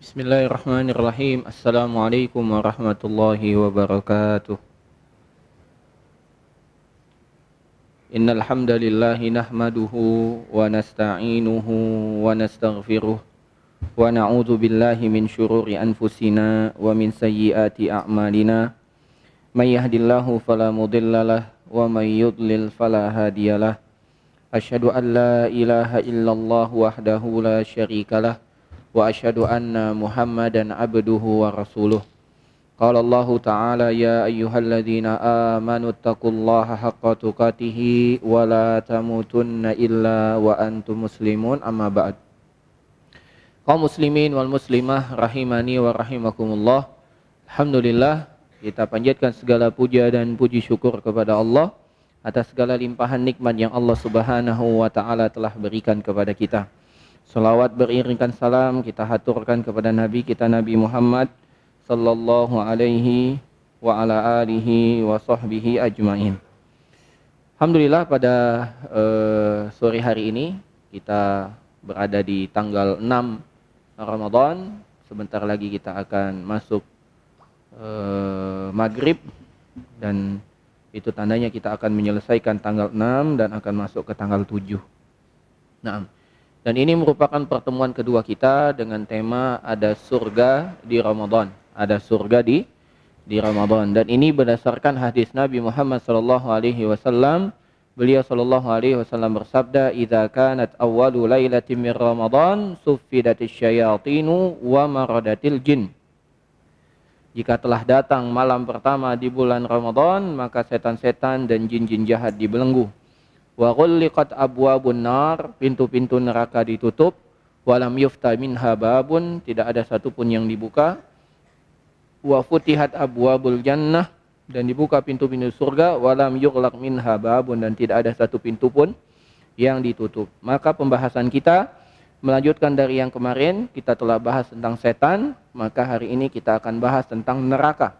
Bismillahirrahmanirrahim. Assalamualaikum warahmatullahi wabarakatuh. Innal hamdalillahi nahmaduhu wa nasta'inuhu wa nastaghfiruh wa na'udzu billahi min syururi anfusina wa min sayyiati a'malina. May yahdihillahu fala mudhillalah wa may yudlil fala hadiyalah. Asyhadu an la ilaha illallah wahdahu la syarikalah wa asyhadu anna Muhammadan abduhu wa rasuluh. Qala Allah Ta'ala ya ayyuhalladzina amanu taqullaha haqqa tuqatih wa la tamutunna illa wa antum muslimun, amma ba'd. Kaum muslimin wal muslimah rahimani wa rahimakumullah. Alhamdulillah, kita panjatkan segala puja dan puji syukur kepada Allah atas segala limpahan nikmat yang Allah Subhanahu wa Ta'ala telah berikan kepada kita. Salawat beriringkan salam kita haturkan kepada Nabi kita Nabi Muhammad sallallahu alaihi wa ala alihi wa sahbihi ajmain. Alhamdulillah, pada sore hari ini kita berada di tanggal 6 Ramadan. Sebentar lagi kita akan masuk maghrib, dan itu tandanya kita akan menyelesaikan tanggal 6 dan akan masuk ke tanggal 7. Nah, dan ini merupakan pertemuan kedua kita dengan tema ada surga di Ramadan. Ada surga di Ramadan. Dan ini berdasarkan hadis Nabi Muhammad sallallahu alaihi wasallam. Beliau sallallahu alaihi wasallam bersabda, "Idza kanat awwalu lailatin min Ramadan, suffidatis syayatinu wa maradatil jin." Jika telah datang malam pertama di bulan Ramadan, maka setan-setan dan jin-jin jahat dibelenggu. Wa ghulliqat abwabun nar, pintu-pintu neraka ditutup. Walam yufta minha babun, tidak ada satupun yang dibuka. Wa futihat abwabul jannah, dan dibuka pintu-pintu surga. Walam yughlaq minha babun, dan tidak ada satu pintu pun yang ditutup. Maka pembahasan kita melanjutkan dari yang kemarin. Kita telah bahas tentang setan, maka hari ini kita akan bahas tentang neraka.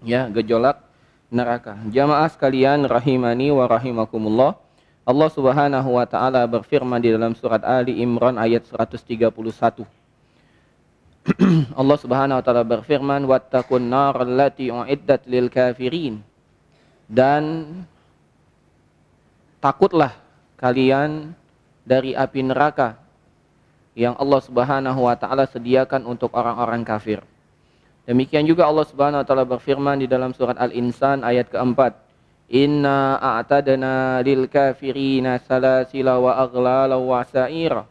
Ya, gejolak neraka. Jamaah sekalian rahimani wa rahimakumullah. Allah Subhanahu wa Ta'ala berfirman di dalam surat Ali Imran ayat 131. Allah Subhanahu wa Ta'ala berfirman, wattaqun nar allati uiddat lil kafirin. Dan takutlah kalian dari api neraka yang Allah Subhanahu wa Ta'ala sediakan untuk orang-orang kafir. Demikian juga Allah Subhanahu wa Ta'ala berfirman di dalam surat Al-Insan ayat keempat, inna a'tadna lil kafirina salasila wa aghlala wa sa'ira.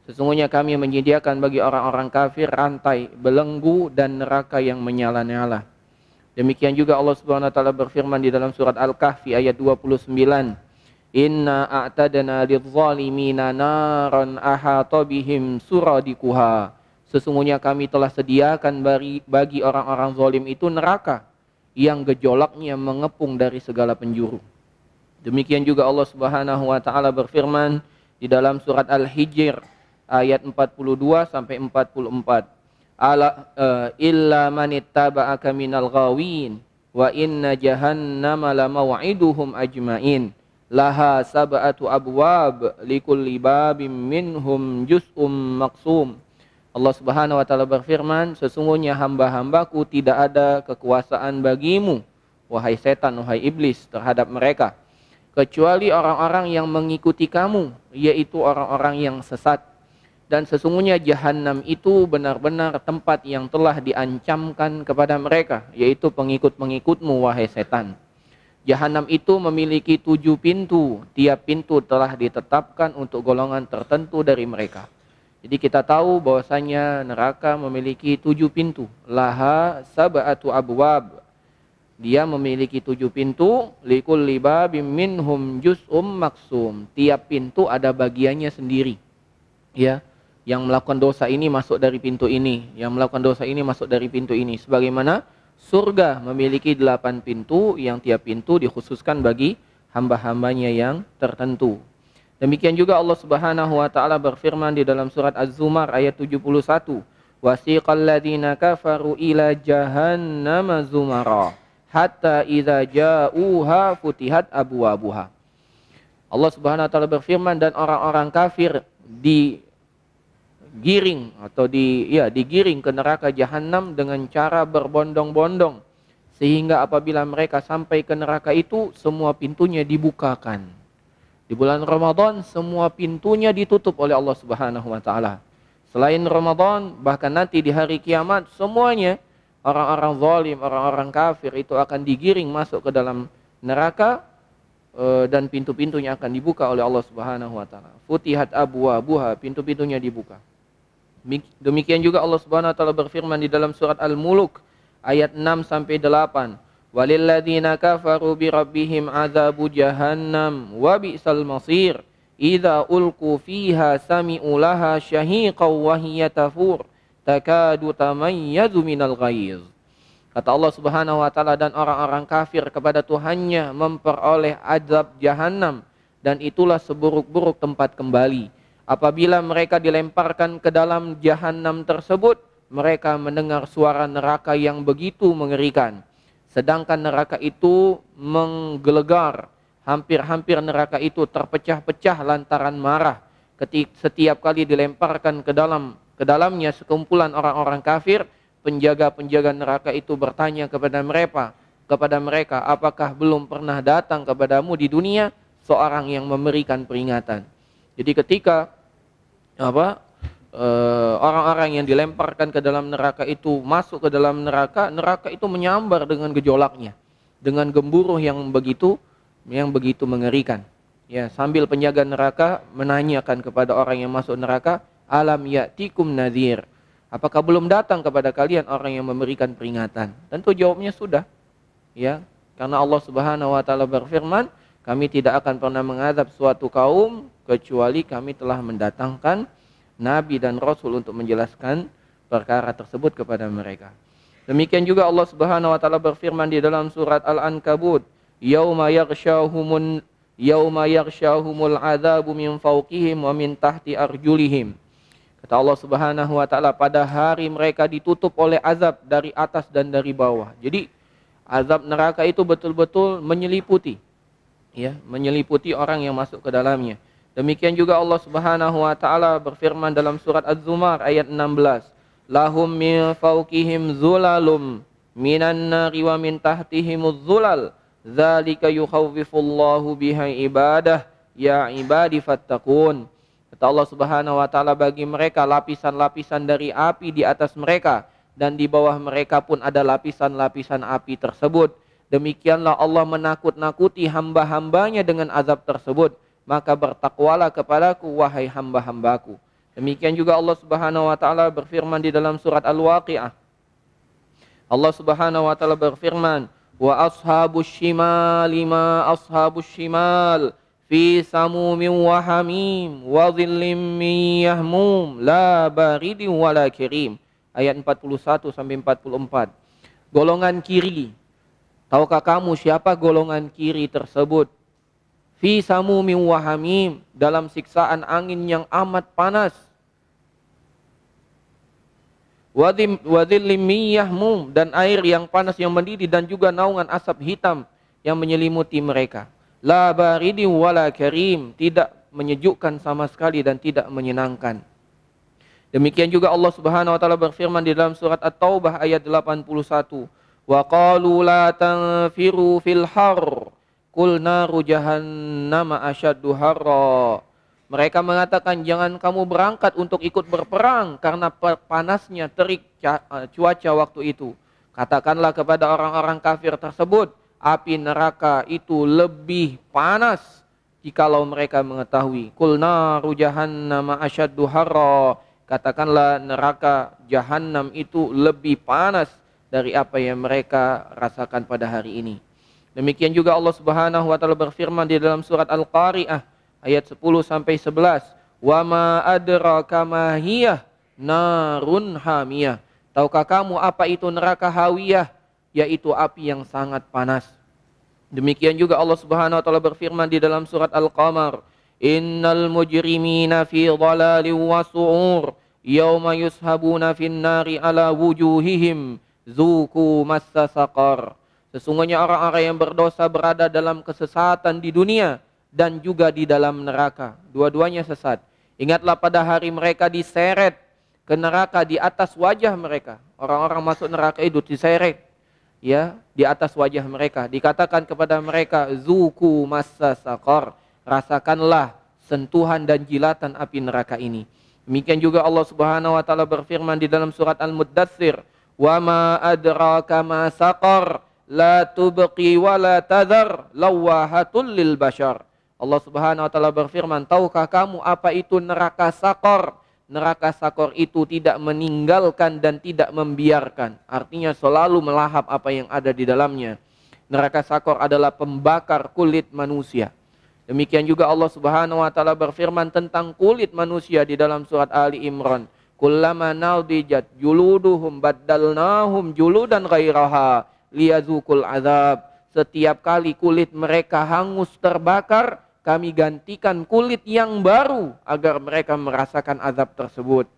Sesungguhnya kami menyediakan bagi orang-orang kafir rantai, belenggu dan neraka yang menyala-nyala. Demikian juga Allah Subhanahu wa Ta'ala berfirman di dalam surat Al-Kahfi ayat 29, inna a'tadna lidh-dhalimina naran ahata bihim suradikuha. Sesungguhnya kami telah sediakan bagi orang-orang zalim itu neraka yang gejolaknya mengepung dari segala penjuru. Demikian juga Allah Subhanahu wa Ta'ala berfirman di dalam surat Al-Hijr ayat 42 sampai 44. Illa manittaba'aka minal ghawin wa inna jahannama lamaw'iduhum ajmain. Laha sab'atu abwab likulli babim minhum juz'um maqsum. Allah Subhanahu wa Ta'ala berfirman, sesungguhnya hamba-hambaku tidak ada kekuasaan bagimu, wahai setan, wahai iblis, terhadap mereka, kecuali orang-orang yang mengikuti kamu, yaitu orang-orang yang sesat. Dan sesungguhnya jahanam itu benar-benar tempat yang telah diancamkan kepada mereka, yaitu pengikut-pengikutmu, wahai setan. Jahanam itu memiliki 7 pintu, tiap pintu telah ditetapkan untuk golongan tertentu dari mereka. Jadi kita tahu bahwasanya neraka memiliki 7 pintu. Laha sab'atu abwab. Dia memiliki 7 pintu. Likulli babim minhum juz'um maksum. Tiap pintu ada bagiannya sendiri. Ya, yang melakukan dosa ini masuk dari pintu ini, yang melakukan dosa ini masuk dari pintu ini. Sebagaimana surga memiliki 8 pintu, yang tiap pintu dikhususkan bagi hamba-hambanya yang tertentu. Demikian juga Allah Subhanahu wa Ta'ala berfirman di dalam surat Az-Zumar ayat 71. Wasiqal ladzina kafaru ila jahannama zumara hatta idza ja'uha futihat abwabuha. Allah Subhanahu wa Ta'ala berfirman, dan orang-orang kafir digiring atau digiring ke neraka jahanam dengan cara berbondong-bondong, sehingga apabila mereka sampai ke neraka itu semua pintunya dibukakan. Di bulan Ramadan semua pintunya ditutup oleh Allah Subhanahu wa taala. Selain Ramadan, bahkan nanti di hari kiamat semuanya orang-orang zalim, orang-orang kafir itu akan digiring masuk ke dalam neraka, dan pintu-pintunya akan dibuka oleh Allah Subhanahu wa taala. Futihat abwabuha, pintu-pintunya dibuka. Demikian juga Allah Subhanahu wa taala berfirman di dalam surat Al-Mulk ayat 6 sampai 8. Walilladzina kafaru bi rabbihim adzabu jahannam wa bi'sal masir. Idza ulqu fiha sami'u laha syahiqan wa hiya tafur takadu tamayyazu minal ghaiz. Kata Allah Subhanahu wa taala, dan orang-orang kafir kepada Tuhannya memperoleh azab jahanam, dan itulah seburuk-buruk tempat kembali. Apabila mereka dilemparkan ke dalam jahanam tersebut, mereka mendengar suara neraka yang begitu mengerikan. Sedangkan neraka itu menggelegar, hampir-hampir neraka itu terpecah-pecah lantaran marah. Setiap kali dilemparkan ke dalamnya sekumpulan orang-orang kafir, penjaga-penjaga neraka itu bertanya kepada mereka, apakah belum pernah datang kepadamu di dunia seorang yang memberikan peringatan? Jadi ketika orang-orang yang dilemparkan ke dalam neraka itu masuk ke dalam neraka, neraka itu menyambar dengan gejolaknya, dengan gemuruh yang begitu mengerikan. Ya, sambil penjaga neraka menanyakan kepada orang yang masuk neraka, alam ya'tikum nadhir, apakah belum datang kepada kalian orang yang memberikan peringatan? Tentu jawabnya sudah. Ya, karena Allah Subhanahu wa taala berfirman, kami tidak akan pernah mengazab suatu kaum kecuali kami telah mendatangkan nabi dan rasul untuk menjelaskan perkara tersebut kepada mereka. Demikian juga Allah Subhanahu wa taala berfirman di dalam surat Al-Ankabut, yauma yaghshahumul adzabu min fawqihim wa min tahti arjulihim. Kata Allah Subhanahu wa taala, pada hari mereka ditutup oleh azab dari atas dan dari bawah. Jadi azab neraka itu betul-betul menyeliputi orang yang masuk ke dalamnya. Demikian juga Allah Subhanahu wa taala berfirman dalam surat Az-Zumar ayat 16, lahum min fawqihim zulalum minan nari wa min tahtihimuz zulal dzalika yukhawwifullahu biha ibadah ya ibadi fattaqun. Kata Allah Subhanahu wa taala, bagi mereka lapisan-lapisan dari api di atas mereka, dan di bawah mereka pun ada lapisan-lapisan api tersebut. Demikianlah Allah menakut-nakuti hamba-hambanya dengan azab tersebut. Maka bertakwalah kepadaku wahai hamba-hambaku. Demikian juga Allah Subhanahu wa taala berfirman di dalam surat Al-Waqi'ah. Allah Subhanahu wa taala berfirman, wa ashabus shimali ma ashabus shimal fi samumin wa hamim wa dhillim min yahmum la baridin wala kirim. Ayat 41 sampai 44. Golongan kiri. Tahukah kamu siapa golongan kiri tersebut? Fi samumin wa hamim, dalam siksaan angin yang amat panas. Wa dhillim min yahmum, dan air yang panas yang mendidih, dan juga naungan asap hitam yang menyelimuti mereka. La baridin wala karim, tidak menyejukkan sama sekali dan tidak menyenangkan. Demikian juga Allah Subhanahu wa taala berfirman di dalam surat At-Taubah ayat 81. Wa qalu la tanfiru fil har qul naru jahannama asyaddu harra. Mereka mengatakan, jangan kamu berangkat untuk ikut berperang karena panasnya terik cuaca waktu itu. Katakanlah kepada orang-orang kafir tersebut, api neraka itu lebih panas jikalau mereka mengetahui. Qul naru jahannama asyaddu harra. Katakanlah neraka jahanam itu lebih panas dari apa yang mereka rasakan pada hari ini. Demikian juga Allah Subhanahu wa taala berfirman di dalam surat Al-Qari'ah ayat 10 sampai 11, wa ma adraka ma hiyah narun hamiyah. Tahukah kamu apa itu neraka hawiyah? Yaitu api yang sangat panas. Demikian juga Allah Subhanahu wa taala berfirman di dalam surat Al-Qamar, innal mujrimina fi dhalalin wa su'ur yauma yushabuna fin nari ala wujuhihim zuku massa saqar. Sesungguhnya orang-orang yang berdosa berada dalam kesesatan di dunia dan juga di dalam neraka. Dua-duanya sesat. Ingatlah pada hari mereka diseret ke neraka di atas wajah mereka. Orang-orang masuk neraka itu diseret ya di atas wajah mereka. Dikatakan kepada mereka, zuku massa saqar, rasakanlah sentuhan dan jilatan api neraka ini. Demikian juga Allah Subhanahu wa taala berfirman di dalam surat Al-Muddatsir, wa ma adraka ma saqar la tubqi wa la tadhar lawahatul lil bashar. Allah Subhanahu wa taala berfirman, tahukah kamu apa itu neraka saqar? Neraka saqar itu tidak meninggalkan dan tidak membiarkan. Artinya selalu melahap apa yang ada di dalamnya. Neraka saqar adalah pembakar kulit manusia. Demikian juga Allah Subhanahu wa taala berfirman tentang kulit manusia di dalam surat Ali Imran. Kullama nawdijat juluduhum baddalnahum juludan ghairaha liyazukul azab. Setiap kali kulit mereka hangus terbakar, kami gantikan kulit yang baru agar mereka merasakan azab tersebut.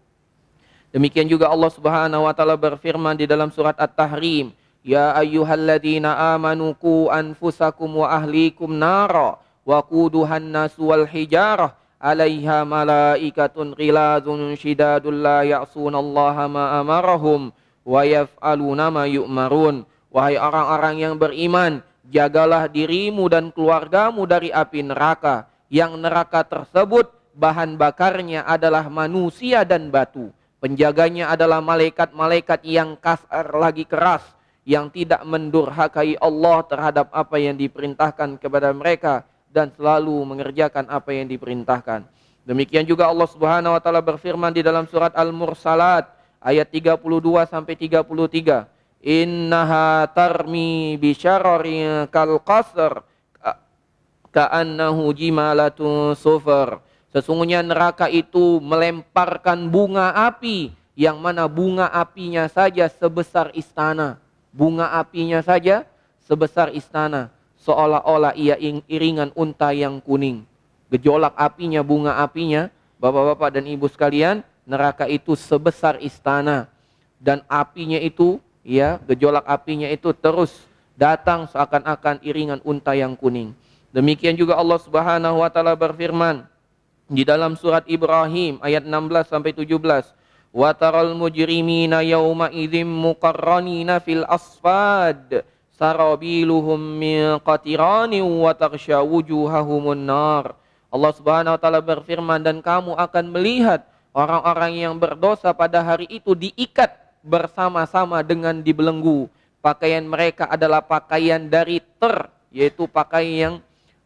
Demikian juga Allah Subhanahu wa taala berfirman di dalam surat At-Tahrim, ya ayyuhalladzina amanu qu anfusakum wa ahlikum nara waquduhan nasu wal hijarah 'alaiha malaikatun ghilazun shidadul la ya'sunallaha ma amarahum wa yaf'aluna ma yu'marun. Wahai orang-orang yang beriman, jagalah dirimu dan keluargamu dari api neraka, yang neraka tersebut bahan bakarnya adalah manusia dan batu. Penjaganya adalah malaikat-malaikat yang kasar lagi keras, yang tidak mendurhakai Allah terhadap apa yang diperintahkan kepada mereka dan selalu mengerjakan apa yang diperintahkan. Demikian juga Allah Subhanahu wa taala berfirman di dalam surat Al-Mursalat ayat 32 sampai 33. Innaha tarmi bisyararin kal qasr ka'annahu jimalatun sufar. Sesungguhnya neraka itu melemparkan bunga api, yang mana bunga apinya saja sebesar istana. Bunga apinya saja sebesar istana, seolah-olah ia iringan unta yang kuning. Gejolak apinya, bunga apinya, bapak-bapak dan ibu sekalian, neraka itu sebesar istana. Dan apinya itu, ya, gejolak apinya itu terus datang seakan-akan iringan unta yang kuning. Demikian juga Allah Subhanahu wa taala berfirman di dalam surat Ibrahim ayat 16 sampai 17. Wa taral mujrimina yauma idzim muqarranina fil asfad sarabiluhum min qatiranin wa taghsha wujuhahumun nar. Allah Subhanahu wa taala berfirman, dan kamu akan melihat orang-orang yang berdosa pada hari itu diikat bersama-sama dengan dibelenggu. Pakaian mereka adalah pakaian dari yaitu pakaian yang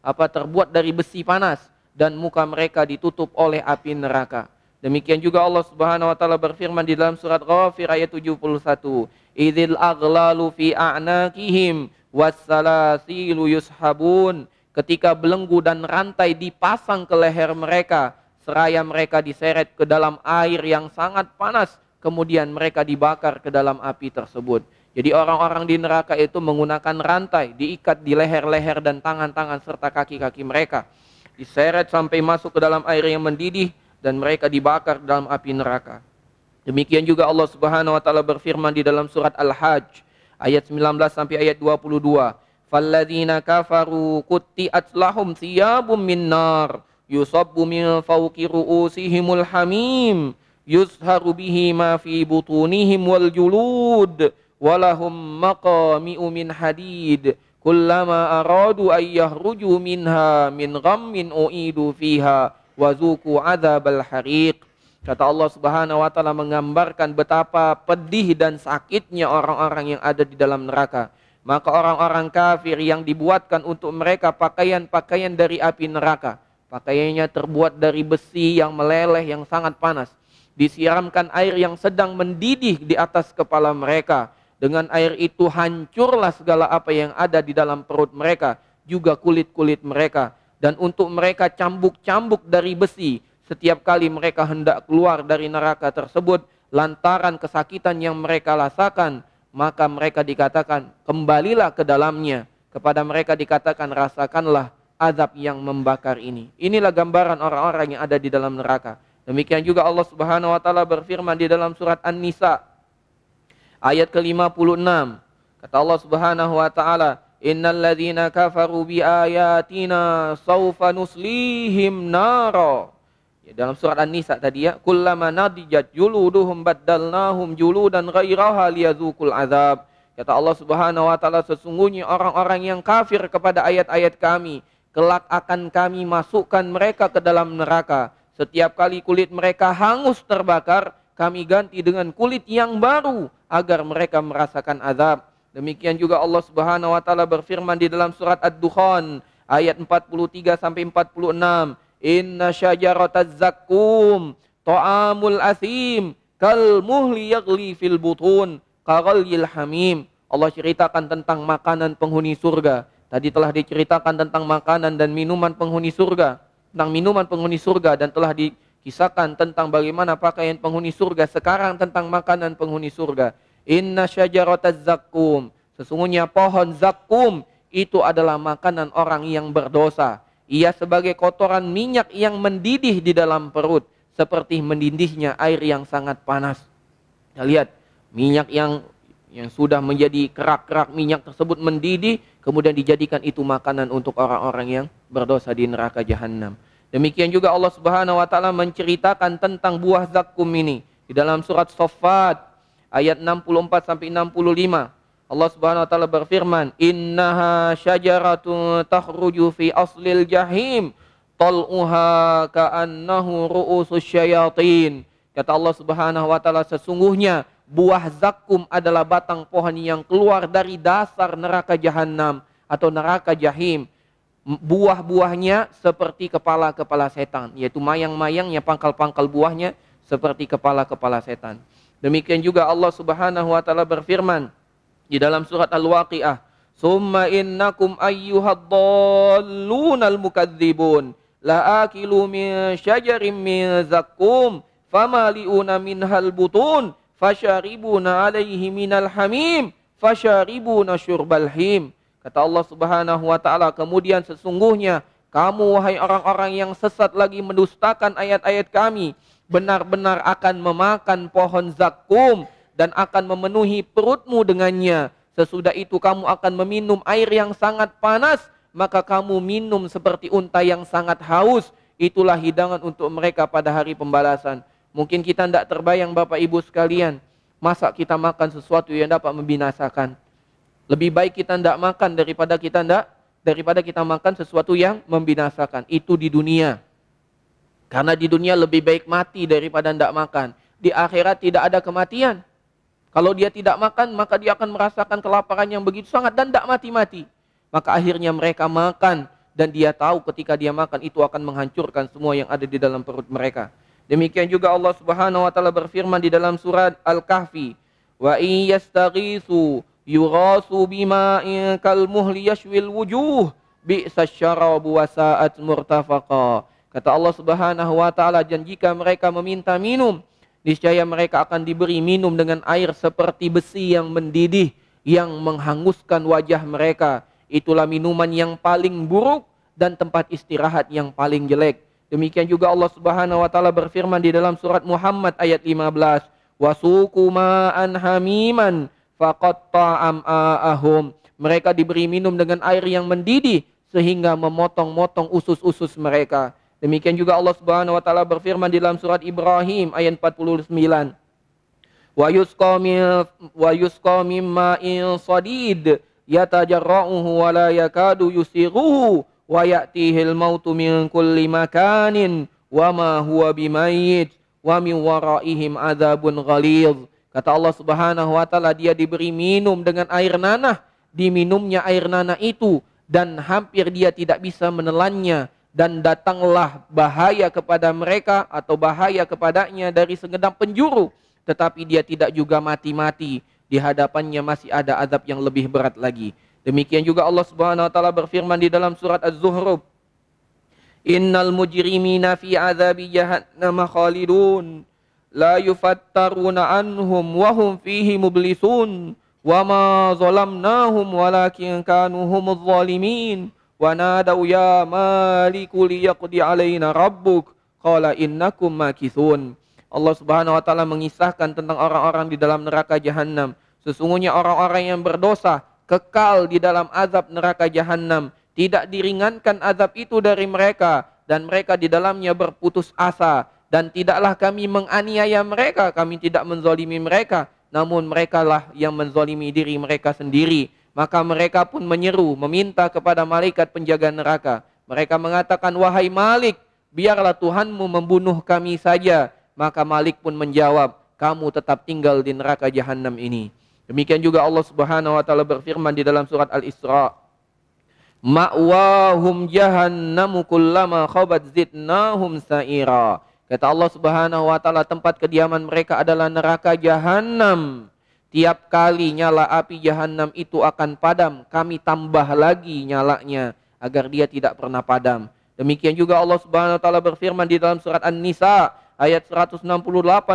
terbuat dari besi panas, dan muka mereka ditutup oleh api neraka. Demikian juga Allah Subhanahu wa taala berfirman di dalam surat Ghafir ayat 71. Idzil aghlalu fi a'naqihim wassalasilu yushabun. Ketika belenggu dan rantai dipasang ke leher mereka, seraya mereka diseret ke dalam air yang sangat panas, kemudian mereka dibakar ke dalam api tersebut. Jadi orang-orang di neraka itu menggunakan rantai, diikat di leher-leher dan tangan-tangan serta kaki-kaki mereka, diseret sampai masuk ke dalam air yang mendidih, dan mereka dibakar dalam api neraka. Demikian juga Allah Subhanahu wa taala berfirman di dalam surat Al-Hajj ayat 19 sampai ayat 22. Falladzina kafaru qutti'at lahum thiyabum min nar yusabbu min fawqi ru'usihimul hamim yuzharu bihi ma fi butunihim wal julud walahum maqami'u min hadid kullama aradu ay yahruju minha min ghammin u'idu fiha wazuku adzabal hariq. Kata Allah Subhanahu wa taala menggambarkan betapa pedih dan sakitnya orang-orang yang ada di dalam neraka. Maka orang-orang kafir yang dibuatkan untuk mereka pakaian-pakaian dari api neraka, pakaiannya terbuat dari besi yang meleleh yang sangat panas, disiramkan air yang sedang mendidih di atas kepala mereka. Dengan air itu hancurlah segala apa yang ada di dalam perut mereka, juga kulit-kulit mereka. Dan untuk mereka cambuk-cambuk dari besi setiap kali mereka hendak keluar dari neraka tersebut lantaran kesakitan yang mereka rasakan, maka mereka dikatakan kembalilah ke dalamnya. Kepada mereka dikatakan rasakanlah azab yang membakar ini. Inilah gambaran orang-orang yang ada di dalam neraka. Demikian juga Allah Subhanahu wa taala berfirman di dalam surat An-Nisa ayat ke-56. Kata Allah Subhanahu wa taala, innal ladzina kafaru bi ayatina sawfa nuslihim nara Ya, dalam surat An-Nisa tadi ya, kullama nadijat juluduhum baddalnahum juludan ghairaha liyadzuqul azab. Kata Allah Subhanahu wa taala, sesungguhnya orang-orang yang kafir kepada ayat-ayat kami, kelak akan kami masukkan mereka ke dalam neraka. Setiap kali kulit mereka hangus terbakar, kami ganti dengan kulit yang baru agar mereka merasakan azab. Demikian juga Allah Subhanahu wa taala berfirman di dalam surat Ad-Dukhan ayat 43 sampai 46. Inna syajarataz zakkum ta'amul asim kal muhli yaghli fil butun kaghalyil hamim. Allah ceritakan tentang makanan penghuni surga. Tadi telah diceritakan tentang makanan dan minuman penghuni surga, tentang minuman penghuni surga, dan telah dikisahkan tentang bagaimana pakaian penghuni surga. Sekarang tentang makanan penghuni surga. Inna syajarataz zakkum, sesungguhnya pohon zakkum itu adalah makanan orang yang berdosa. Ia sebagai kotoran minyak yang mendidih di dalam perut, seperti mendidihnya air yang sangat panas. Kita lihat, minyak yang sudah menjadi kerak-kerak minyak tersebut mendidih, kemudian dijadikan itu makanan untuk orang-orang yang berdosa di neraka jahanam. Demikian juga Allah Subhanahu wa taala menceritakan tentang buah zakkum ini di dalam surat Shaffat ayat 64 sampai 65. Allah Subhanahu wa taala berfirman, "Innaha syajaratun takhruju fi aslil jahim, tal'uha ka'annahu ru'usus syayatin." Kata Allah Subhanahu wa taala, sesungguhnya buah zakkum adalah batang pohon yang keluar dari dasar neraka jahanam atau neraka jahim. Buah-buahnya seperti kepala-kepala setan, yaitu mayang-mayangnya, pangkal-pangkal buahnya seperti kepala-kepala setan. Demikian juga Allah Subhanahu wa taala berfirman di dalam surat Al-Waqiah, "Summa innakum ayyuhad-dallunal mukadzibun la'akilu min syajarin min zakkum famali'una minhal butun fasyaribuna 'alaihi minal hamim fasyaribuna syurbal him." Kata Allah Subhanahu wa taala, kemudian sesungguhnya kamu wahai orang-orang yang sesat lagi mendustakan ayat-ayat kami, benar-benar akan memakan pohon zakkum dan akan memenuhi perutmu dengannya. Sesudah itu kamu akan meminum air yang sangat panas, maka kamu minum seperti unta yang sangat haus. Itulah hidangan untuk mereka pada hari pembalasan. Mungkin kita tidak terbayang Bapak Ibu sekalian, masa kita makan sesuatu yang dapat membinasakan. Lebih baik kita tidak makan daripada kita makan sesuatu yang membinasakan. Itu di dunia. Karena di dunia lebih baik mati daripada tidak makan. Di akhirat tidak ada kematian. Kalau dia tidak makan, maka dia akan merasakan kelaparan yang begitu sangat dan tidak mati-mati. Maka akhirnya mereka makan, dan dia tahu ketika dia makan itu akan menghancurkan semua yang ada di dalam perut mereka. Demikian juga Allah Subhanahu wa taala berfirman di dalam surat Al-Kahfi, "Wa in yastaghisu yughasu bima'in kal muhli yashwil wujuh bi'sasy syarabu wa sa'at murtafaqa." Kata Allah Subhanahu wa taala, dan jika mereka meminta minum, niscaya mereka akan diberi minum dengan air seperti besi yang mendidih, yang menghanguskan wajah mereka. Itulah minuman yang paling buruk dan tempat istirahat yang paling jelek. Demikian juga Allah Subhanahu wa taala berfirman di dalam surat Muhammad ayat 15, "Wasuqu ma'an hamiman faqatta am'a'ahum." Mereka diberi minum dengan air yang mendidih sehingga memotong-motong usus-usus mereka. Demikian juga Allah Subhanahu wa taala berfirman di dalam surat Ibrahim ayat 49. Wa yusqa min ma'in sadid yatajarra'uhu wa la yakadu yusighuhu wa ya'tihil mautu min kulli makanin wa ma huwa bimayyit wa min waraihim adzabun ghalidh. Kata Allah Subhanahu wa taala, dia diberi minum dengan air nanah, diminumnya air nanah itu dan hampir dia tidak bisa menelannya. Dan datanglah bahaya kepada mereka atau bahaya kepadanya dari segenap penjuru. Tetapi dia tidak juga mati-mati. Di hadapannya masih ada azab yang lebih berat lagi. Demikian juga Allah Subhanahu wa taala berfirman di dalam surat Az-Zuhruf, "Innal mujrimina fi azabi jahannam khalidun la yufattaruna anhum wa hum fihi mublisun wa ma zalamnahum walakin kanu humudz zalimin. Wa nadau ya maliku liyaqdi alaina rabbuk qala innakum makithun." Allah Subhanahu wa taala mengisahkan tentang orang-orang di dalam neraka jahanam. Sesungguhnya orang-orang yang berdosa kekal di dalam azab neraka jahanam. Tidak diringankan azab itu dari mereka dan mereka di dalamnya berputus asa. Dan tidaklah kami menganiaya mereka, kami tidak menzalimi mereka, namun merekalah yang menzalimi diri mereka sendiri. Maka mereka pun menyeru, meminta kepada malaikat penjaga neraka. Mereka mengatakan, wahai Malik, biarlah Tuhanmu membunuh kami saja. Maka Malik pun menjawab, kamu tetap tinggal di neraka Jahannam ini. Demikian juga Allah Subhanahu wa taala berfirman di dalam surat Al-Isra, ma'wahum jahannamu kullama khabat zidnahum sa'ira. Kata Allah Subhanahu wa taala, tempat kediaman mereka adalah neraka Jahannam. Tiap kali nyala api Jahannam itu akan padam, kami tambah lagi nyalanya agar dia tidak pernah padam. Demikian juga Allah Subhanahu wa taala berfirman di dalam surat An-Nisa ayat 168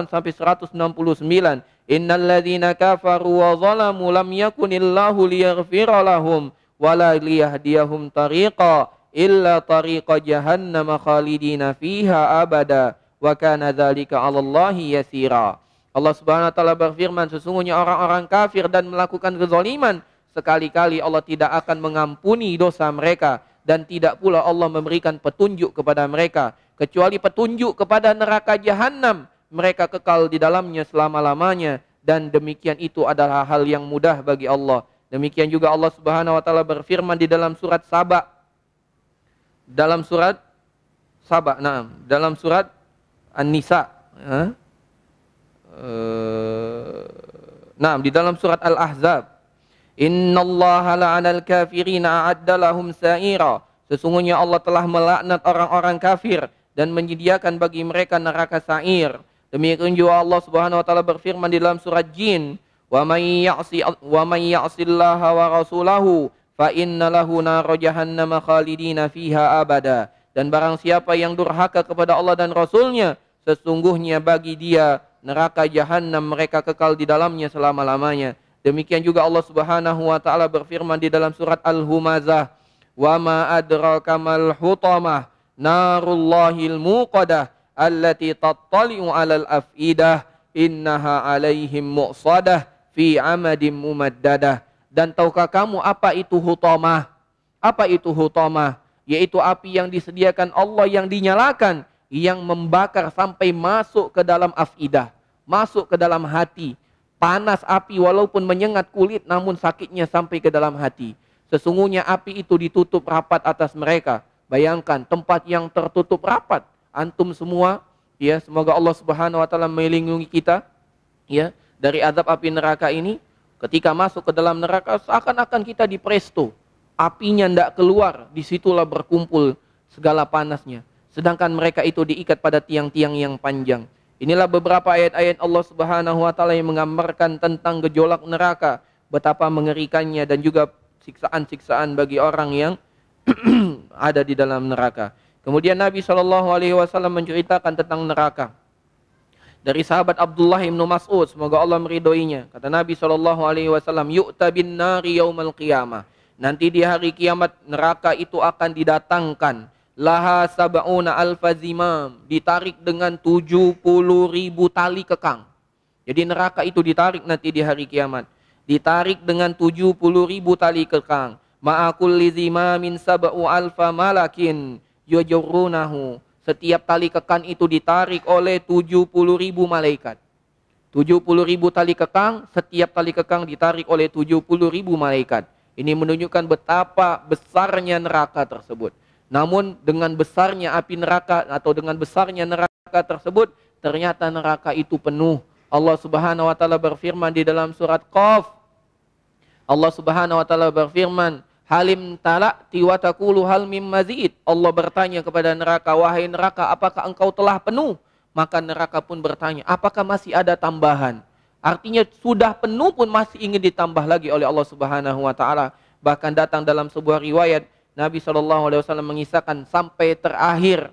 sampai 169. Innal ladzina kafaru wa zalamu lam yakunillahu liyaghfira lahum wala liyahdiyahum tariqa illa tariqa jahannam khalidina fiha abada wa kana dzalika 'alallahi yasira. Allah Subhanahu wa taala berfirman, sesungguhnya orang-orang kafir dan melakukan kezaliman, sekali-kali Allah tidak akan mengampuni dosa mereka dan tidak pula Allah memberikan petunjuk kepada mereka kecuali petunjuk kepada neraka Jahannam. Mereka kekal di dalamnya selama-lamanya dan demikian itu adalah hal yang mudah bagi Allah. Demikian juga Allah Subhanahu wa taala berfirman di dalam surat Saba. Dalam surat An-Nisa. Di dalam surat Al-Ahzab. Innallaha la'anal kafirina a'adda lahum sa'ira. Sesungguhnya Allah telah melaknat orang-orang kafir dan menyediakan bagi mereka neraka sa'ir. Demikian juga Allah Subhanahu wa taala berfirman di dalam surat Jin, wa may ya'sillaha wa rasulahu fa inna lahu nar jahannam khalidina fiha abada. Dan barang siapa yang durhaka kepada Allah dan Rasulnya, sesungguhnya bagi dia neraka Jahannam, mereka kekal di dalamnya selama-lamanya. Demikian juga Allah Subhanahu wa taala berfirman di dalam surat Al-Humazah, wa ma adraka mal hutamah narullahil muqadah allati tattali'u 'alal afidah innaha 'alaihim muqsadah fi 'amadim mumaddadah. Dan tahukah kamu apa itu hutamah? Apa itu hutamah? Yaitu api yang disediakan Allah yang dinyalakan, yang membakar sampai masuk ke dalam afidah, masuk ke dalam hati. Panas api walaupun menyengat kulit, namun sakitnya sampai ke dalam hati. Sesungguhnya api itu ditutup rapat atas mereka. Bayangkan tempat yang tertutup rapat. Antum semua, ya, semoga Allah Subhanahu wa taala melindungi kita, ya, dari azab api neraka ini. Ketika masuk ke dalam neraka, seakan-akan kita di presto. Apinya tidak keluar, disitulah berkumpul segala panasnya. Sedangkan mereka itu diikat pada tiang-tiang yang panjang. Inilah beberapa ayat-ayat Allah Subhanahu wa taala yang menggambarkan tentang gejolak neraka, betapa mengerikannya dan juga siksaan-siksaan bagi orang yang ada di dalam neraka. Kemudian Nabi SAW menceritakan tentang neraka. Dari sahabat Abdullah bin Mas'ud, semoga Allah meridhoinya. Kata Nabi SAW, yu'ta bin nari yaumal qiyamah. Nanti di hari kiamat neraka itu akan didatangkan. Laha sab'una alfa zimam, ditarik dengan 70.000 tali kekang. Jadi neraka itu ditarik nanti di hari kiamat. Ditarik dengan 70.000 tali kekang. Ma'akulli zimamin sab'u alfa malakin yajurrunahu. Setiap tali kekang itu ditarik oleh 70.000 malaikat. 70.000 tali kekang, setiap tali kekang ditarik oleh 70.000 malaikat. Ini menunjukkan betapa besarnya neraka tersebut. Namun dengan besarnya api neraka atau dengan besarnya neraka tersebut, ternyata neraka itu penuh. Allah Subhanahu wa taala berfirman di dalam surat Qaf. Allah Subhanahu wa taala berfirman, halim tala'ti wa taqulu hal mim mazid. Allah bertanya kepada neraka, wahai neraka, apakah engkau telah penuh? Maka neraka pun bertanya, apakah masih ada tambahan? Artinya sudah penuh pun masih ingin ditambah lagi oleh Allah Subhanahu wa taala. Bahkan datang dalam sebuah riwayat Nabi SAW mengisahkan sampai terakhir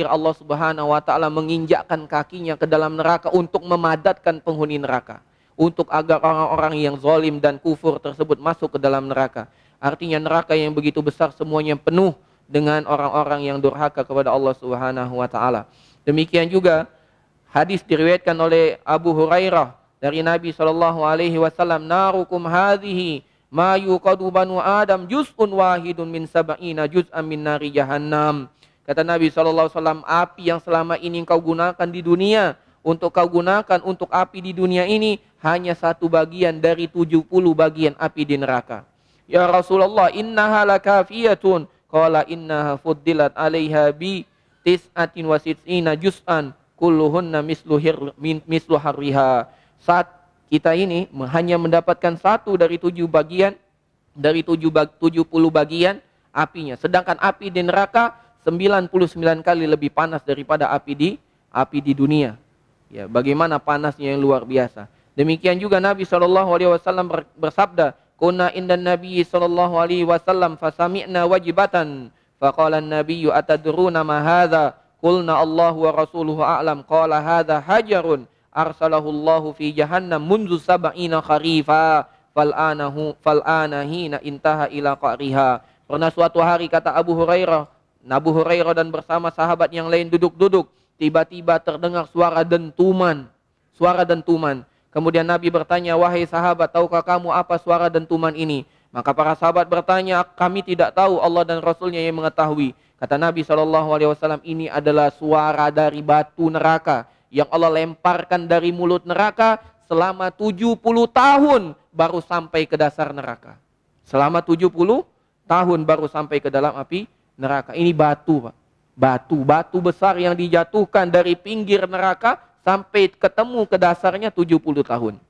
Allah Subhanahu wa taala menginjakkan kakinya ke dalam neraka untuk memadatkan penghuni neraka, untuk agar orang-orang yang zalim dan kufur tersebut masuk ke dalam neraka. Artinya neraka yang begitu besar semuanya penuh dengan orang-orang yang durhaka kepada Allah Subhanahu wa taala. Demikian juga hadis diriwayatkan oleh Abu Hurairah dari Nabi SAW, narukum hadhihi ma yuqadu banu Adam juz'un wahidun min sab'ina juz'an min nari jahannam. Kata Nabi SAW, api yang selama ini engkau gunakan di dunia, untuk kau gunakan untuk api di dunia ini, hanya satu bagian dari 70 bagian api di neraka. Ya Rasulullah, innaha lakafiyatun. Qala innaha fuddilat alaiha bi tis'atin wa sit'ina juz'an kulluhunna mislu harriha. Saat kita ini hanya mendapatkan satu dari 7 bagian, dari 70 bagian apinya. Sedangkan api di neraka 99 kali lebih panas daripada api di dunia. Ya, bagaimana panasnya yang luar biasa. Demikian juga Nabi SAW bersabda, "Kunna indan Nabi SAW fasami'na wajibatan." Faqala an-nabiyyu atadruna ma hadza? Qulna Allah wa rasuluhu a'lam. Qala hadza hajarun arsalahu Allah fi jahannam munzu sab'ina kharifa fal'ana hina intaha ila qariha. Pernah suatu hari, kata Abu Hurairah dan bersama sahabat yang lain duduk-duduk, tiba-tiba terdengar suara dentuman. Kemudian Nabi bertanya, "Wahai sahabat, tahukah kamu apa suara dentuman ini?" Maka para sahabat bertanya, "Kami tidak tahu, Allah dan Rasulnya yang mengetahui." Kata Nabi SAW, ini adalah suara dari batu neraka yang Allah lemparkan dari mulut neraka selama 70 tahun baru sampai ke dasar neraka. Selama 70 tahun baru sampai ke dalam api neraka. Ini batu, Pak. Batu besar yang dijatuhkan dari pinggir neraka sampai ketemu ke dasarnya 70 tahun.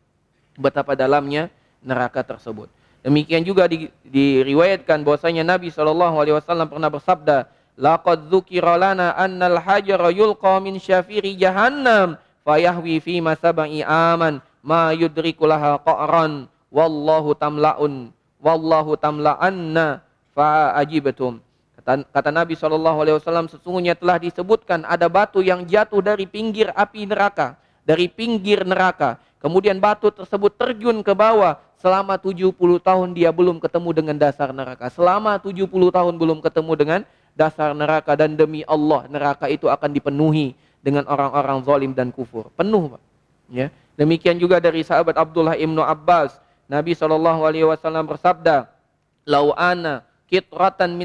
Betapa dalamnya neraka tersebut. Demikian juga diriwayatkan bahwasanya Nabi SAW pernah bersabda, "Laqad dzukira lana annal hajara yulqa min syafiri jahannam fayahwi fi masab'i aman ma yudriku laha qa'ran wallahu tamla'anna fa'ajibtum." Kata Nabi SAW, sesungguhnya telah disebutkan ada batu yang jatuh dari pinggir api neraka, dari pinggir neraka. Kemudian batu tersebut terjun ke bawah. Selama 70 tahun dia belum ketemu dengan dasar neraka. Selama 70 tahun belum ketemu dengan dasar neraka. Dan demi Allah, neraka itu akan dipenuhi dengan orang-orang zalim dan kufur. Penuh, Pak. Ya. Demikian juga dari sahabat Abdullah ibnu Abbas. Nabi SAW bersabda, "Lau ana qitratan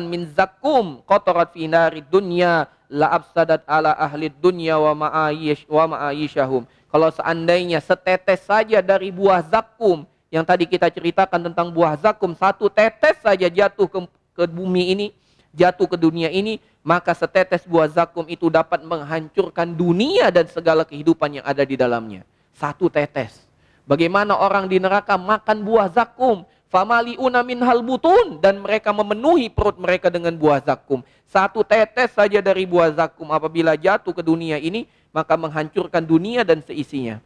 min zakum qatarat fi narid dunya la afsadat ala ahli dunya wa ma'ayishahum." Kalau seandainya setetes saja dari buah zakum, yang tadi kita ceritakan tentang buah zakum, satu tetes saja jatuh ke bumi ini, jatuh ke dunia ini, maka setetes buah zakum itu dapat menghancurkan dunia dan segala kehidupan yang ada di dalamnya. Satu tetes. Bagaimana orang di neraka makan buah zakum, famaliuna minhal butun, dan mereka memenuhi perut mereka dengan buah zakum. Satu tetes saja dari buah zakum apabila jatuh ke dunia ini, maka menghancurkan dunia dan seisinya.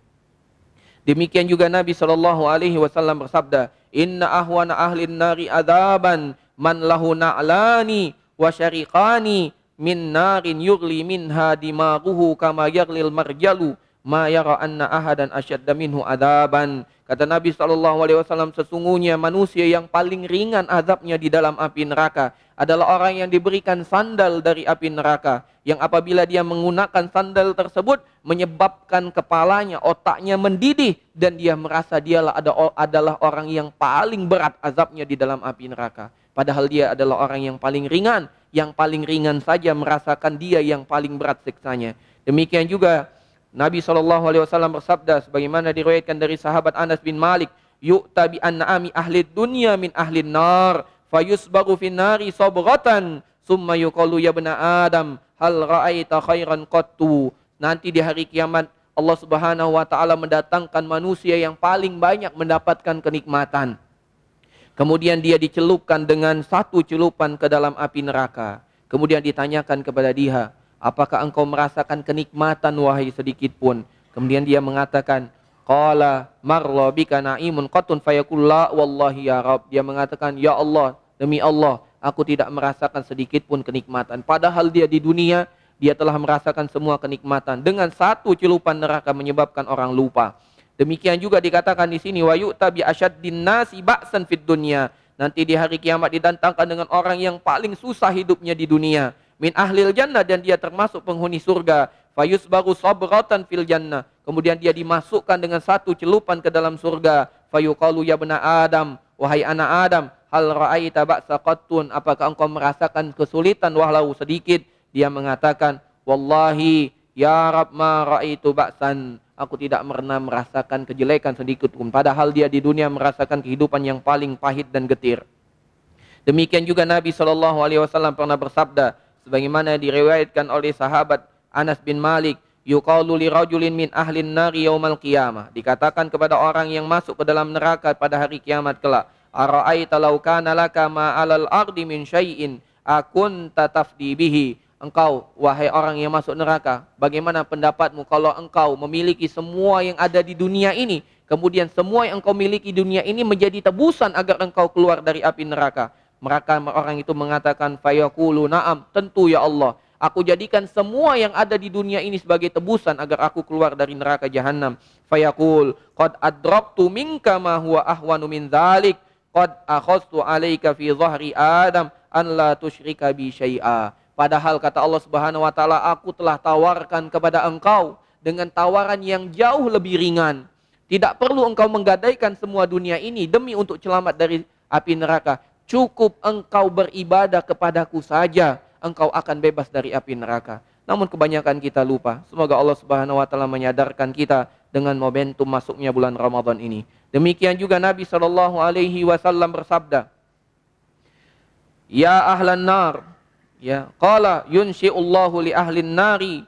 Demikian juga Nabi SAW bersabda, "Inna ahwana ahlin nari adaban man lahu na'lani wa syariqani min narin yugli minha dimaguhu kama yaglil marjalu ma yara anna ahadan asyadda minhu adaban." Kata Nabi SAW, sesungguhnya manusia yang paling ringan azabnya di dalam api neraka adalah orang yang diberikan sandal dari api neraka, yang apabila dia menggunakan sandal tersebut menyebabkan kepalanya, otaknya mendidih, dan dia merasa dialah adalah orang yang paling berat azabnya di dalam api neraka. Padahal dia adalah orang yang paling ringan saja merasakan dia yang paling berat siksanya. Demikian juga Nabi SAW bersabda, sebagaimana diriwayatkan dari sahabat Anas bin Malik, "Yu'ta bi an'ami ahli dunya min ahli nar, fayusbagu fin nari sabratan, summa yuqalu ya bna Adam, hal ra'aita khairan qattu." Nanti di hari kiamat Allah Subhanahu wa taala mendatangkan manusia yang paling banyak mendapatkan kenikmatan. Kemudian dia dicelupkan dengan satu celupan ke dalam api neraka. Kemudian ditanyakan kepada dia, "Apakah engkau merasakan kenikmatan wahai sedikit pun?" Kemudian dia mengatakan, "Qala marra bika na'imun qatun fayaqul la wallahi ya Rabb." Dia mengatakan, "Ya Allah, demi Allah, aku tidak merasakan sedikit pun kenikmatan." Padahal dia di dunia, dia telah merasakan semua kenikmatan. Dengan satu celupan neraka menyebabkan orang lupa. Demikian juga dikatakan di sini, "Wa yu'ta bi asyaddin nasi ba'san fid dunya." Nanti di hari kiamat didatangkan dengan orang yang paling susah hidupnya di dunia. Min ahlil jannah, dan dia termasuk penghuni surga. Fayusbaru sabratan fil jannah. Kemudian dia dimasukkan dengan satu celupan ke dalam surga. Fayuqalu ya bna Adam, wahai anak Adam, hal ra'aita ba'sa qattun, apakah engkau merasakan kesulitan walau sedikit? Dia mengatakan, wallahi ya Rabb ma ra'aitu ba'san, aku tidak pernah merasakan kejelekan sedikit pun, padahal dia di dunia merasakan kehidupan yang paling pahit dan getir. Demikian juga Nabi SAW pernah bersabda, sebagaimana diriwayatkan oleh sahabat Anas bin Malik, yuqalu li rajulin min ahlin nari yaumal qiyamah, dikatakan kepada orang yang masuk ke dalam neraka pada hari kiamat kelak, ara'aita law kana laka ma 'alal ardi min syai'in akunta tafdi bihi. Engkau, wahai orang yang masuk neraka, bagaimana pendapatmu kalau engkau memiliki semua yang ada di dunia ini, kemudian semua yang engkau miliki di dunia ini menjadi tebusan agar engkau keluar dari api neraka? Maka orang itu mengatakan, fayaqulu na'am, tentu ya Allah, aku jadikan semua yang ada di dunia ini sebagai tebusan agar aku keluar dari neraka jahanam. Fayaqul qad adraktu minka ma huwa ahwanu min dzalik, qad akhadtu 'alaika fi dhahri adam an la tusyrika bi syai'a. Padahal kata Allah Subhanahu wa taala, aku telah tawarkan kepada engkau dengan tawaran yang jauh lebih ringan. Tidak perlu engkau menggadaikan semua dunia ini demi untuk selamat dari api neraka. Cukup engkau beribadah kepadaku saja, engkau akan bebas dari api neraka. Namun kebanyakan kita lupa. Semoga Allah Subhanahu wa taala menyadarkan kita dengan momentum masuknya bulan Ramadan ini. Demikian juga Nabi SAW bersabda, ya ahlan nar, ya, qala yunshi'ullahu li ahlin nari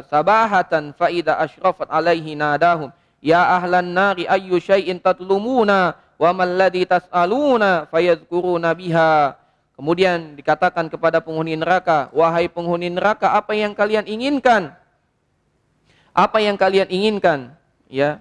sabahatan fa idza asyrafat alaihi nadahum ya ahlan nari ayyu syai'in tatlumuna wa mal ladzi tas'aluna fayadhkuruna biha. Kemudian dikatakan kepada penghuni neraka, wahai penghuni neraka, apa yang kalian inginkan? Apa yang kalian inginkan? Ya.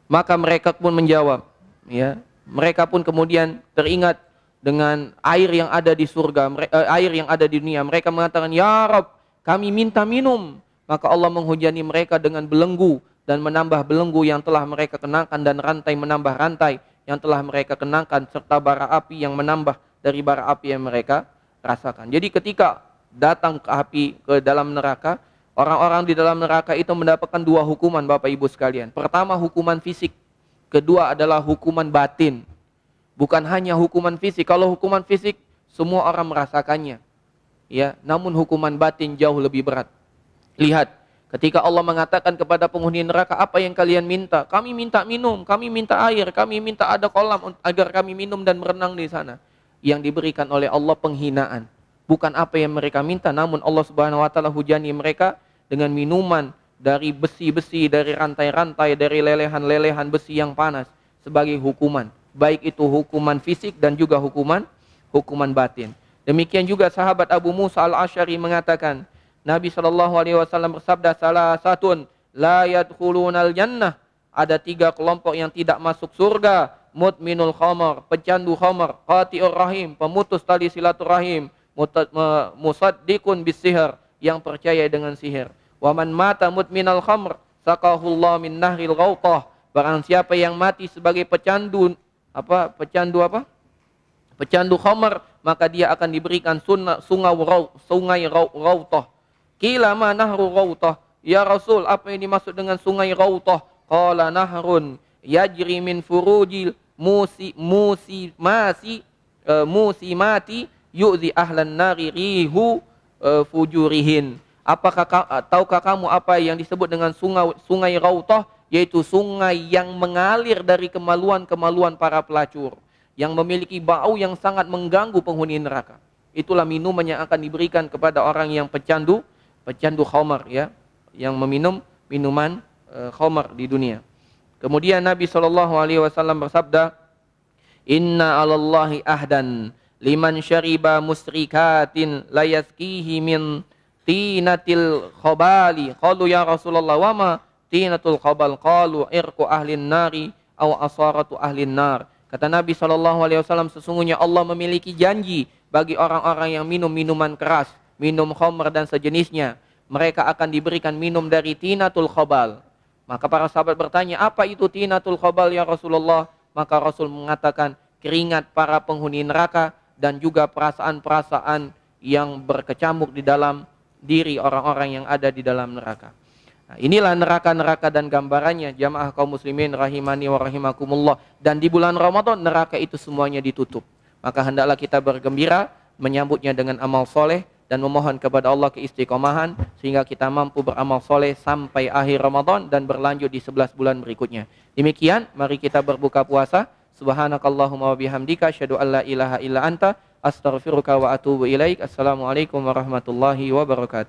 Maka mereka pun menjawab, ya. Mereka pun kemudian teringat dengan air yang ada di surga, air yang ada di dunia. Mereka mengatakan, ya Rabb, kami minta minum. Maka Allah menghujani mereka dengan belenggu dan menambah belenggu yang telah mereka kenakan, dan rantai menambah rantai yang telah mereka kenakan, serta bara api yang menambah dari bara api yang mereka rasakan. Jadi ketika datang ke dalam neraka, orang-orang di dalam neraka itu mendapatkan dua hukuman, Bapak Ibu sekalian. Pertama, hukuman fisik. Kedua adalah hukuman batin. Bukan hanya hukuman fisik. Kalau hukuman fisik semua orang merasakannya, ya. Namun hukuman batin jauh lebih berat. Lihat, ketika Allah mengatakan kepada penghuni neraka, apa yang kalian minta? Kami minta minum, kami minta air, kami minta ada kolam agar kami minum dan berenang di sana. Yang diberikan oleh Allah penghinaan. Bukan apa yang mereka minta, namun Allah Subhanahu wa taala hujani mereka dengan minuman dari besi-besi, dari rantai-rantai, dari lelehan-lelehan besi yang panas sebagai hukuman. Baik itu hukuman fisik dan juga hukuman batin. Demikian juga sahabat Abu Musa al-Asy'ari mengatakan, Nabi SAW bersabda, salah satun la yadkhulunal jannah, ada tiga kelompok yang tidak masuk surga, mudminul khamar, pecandu khamar, qati'ur rahim, pemutus tali silaturahim, musaddiqun bisihir, yang percaya dengan sihir. Wa man mata mudminal khamr sakahullah min nahril ghautah. Barang siapa yang mati sebagai pecandu khamr, maka dia akan diberikan sungai ghautah. Qila ma nahru ghautah, ya Rasul, apa yang dimaksud dengan sungai ghautah? Qala nahrun yajri min furujil musimati yu'zi ahlan nari rihu fujurihin. Apakah tahukah kamu apa yang disebut dengan sungai Rautah? Yaitu sungai yang mengalir dari kemaluan-kemaluan para pelacur, yang memiliki bau yang sangat mengganggu penghuni neraka. Itulah minuman yang akan diberikan kepada orang yang pecandu khamar, ya, yang meminum minuman khamar di dunia. Kemudian Nabi SAW bersabda, inna 'alallahi ahdan liman syariba musrikatin la yaskihi min tinatil khabali. Qalu ya Rasulullah, wa ma tinatul khabal? Qalu irqu ahlin nari aw asaratu ahlin nar. Kata Nabi SAW, sesungguhnya Allah memiliki janji bagi orang-orang yang minum minuman keras, minum khamr dan sejenisnya, mereka akan diberikan minum dari tinatul khabal. Maka para sahabat bertanya, apa itu tinatul khabal ya Rasulullah? Maka Rasul mengatakan, keringat para penghuni neraka dan juga perasaan-perasaan yang berkecamuk di dalam diri orang-orang yang ada di dalam neraka. Nah, inilah neraka-neraka dan gambarannya jamaah kaum muslimin rahimani wa rahimakumullah. Dan di bulan Ramadan neraka itu semuanya ditutup. Maka hendaklah kita bergembira menyambutnya dengan amal soleh dan memohon kepada Allah keistiqomahan sehingga kita mampu beramal soleh sampai akhir Ramadan dan berlanjut di 11 bulan berikutnya. Demikian, mari kita berbuka puasa. Subhanakallahumma wa bihamdika asyhadu an la ilaha illa anta astaghfiruka wa atubu ilaik. Assalamualaikum warahmatullahi wabarakatuh.